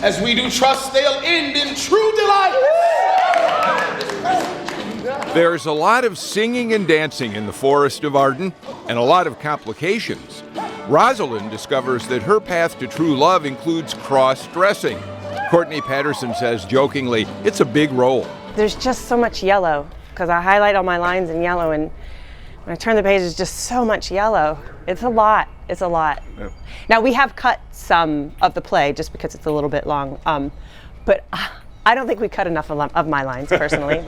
as we do trust they'll end in true delight. There's a lot of singing and dancing in the Forest of Arden, and a lot of complications. Rosalind discovers that her path to true love includes cross-dressing. Courtney Patterson says jokingly, it's a big role. There's just so much yellow, because I highlight all my lines in yellow, and when I turn the page, there's just so much yellow. It's a lot. It's a lot. Yep. Now, we have cut some of the play just because it's a little bit long, but I don't think we cut enough of my lines, personally.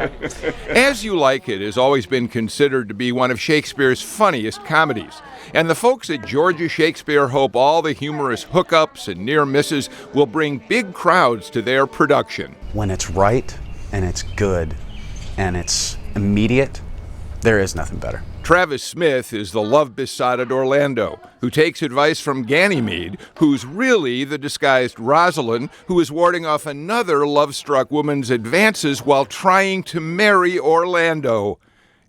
As You Like It has always been considered to be one of Shakespeare's funniest comedies. And the folks at Georgia Shakespeare hope all the humorous hookups and near misses will bring big crowds to their production. When it's right, and it's good, and it's immediate, there is nothing better. Travis Smith is the love-besotted Orlando, who takes advice from Ganymede, who's really the disguised Rosalind, who is warding off another love-struck woman's advances while trying to marry Orlando.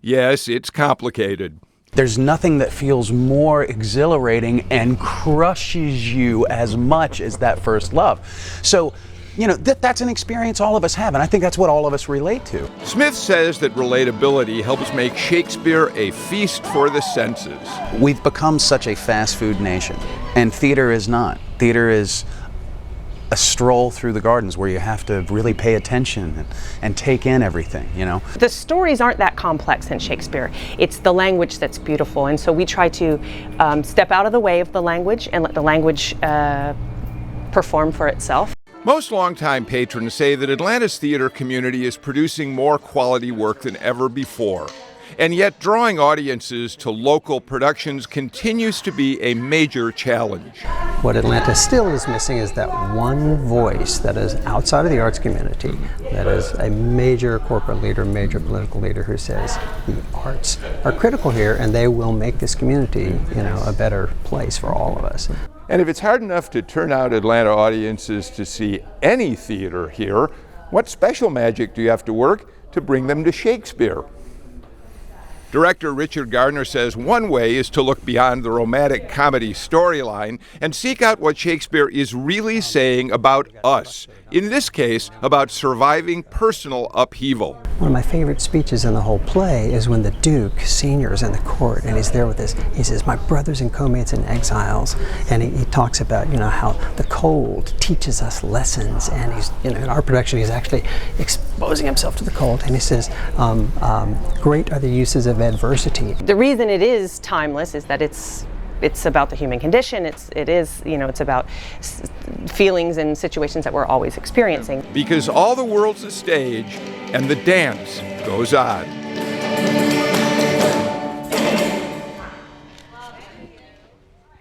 Yes, it's complicated. There's nothing that feels more exhilarating and crushes you as much as that first love. So, you know, that's an experience all of us have, and I think that's what all of us relate to. Smith says that relatability helps make Shakespeare a feast for the senses. We've become such a fast food nation, and theater is not. Theater is a stroll through the gardens where you have to really pay attention and take in everything, you know. The stories aren't that complex in Shakespeare. It's the language that's beautiful, and so we try to step out of the way of the language and let the language perform for itself. Most longtime patrons say that Atlanta's theater community is producing more quality work than ever before. And yet drawing audiences to local productions continues to be a major challenge. What Atlanta still is missing is that one voice that is outside of the arts community, that is a major corporate leader, major political leader who says the arts are critical here and they will make this community, you know, a better place for all of us. And if it's hard enough to turn out Atlanta audiences to see any theater here, what special magic do you have to work to bring them to Shakespeare? Director Richard Gardner says one way is to look beyond the romantic comedy storyline and seek out what Shakespeare is really saying about us. In this case, about surviving personal upheaval. One of my favorite speeches in the whole play is when the Duke Senior is in the court and he's there with his, he says, "My brothers and co-mates and exiles," and he talks about, you know, how the cold teaches us lessons, and he's, you know, in our production he's actually exposing himself to the cold, and he says, "Great are the uses of adversity." The reason it is timeless is that it's about the human condition. It is, you know, it's about feelings and situations that we're always experiencing. Because all the world's a stage and the dance goes on.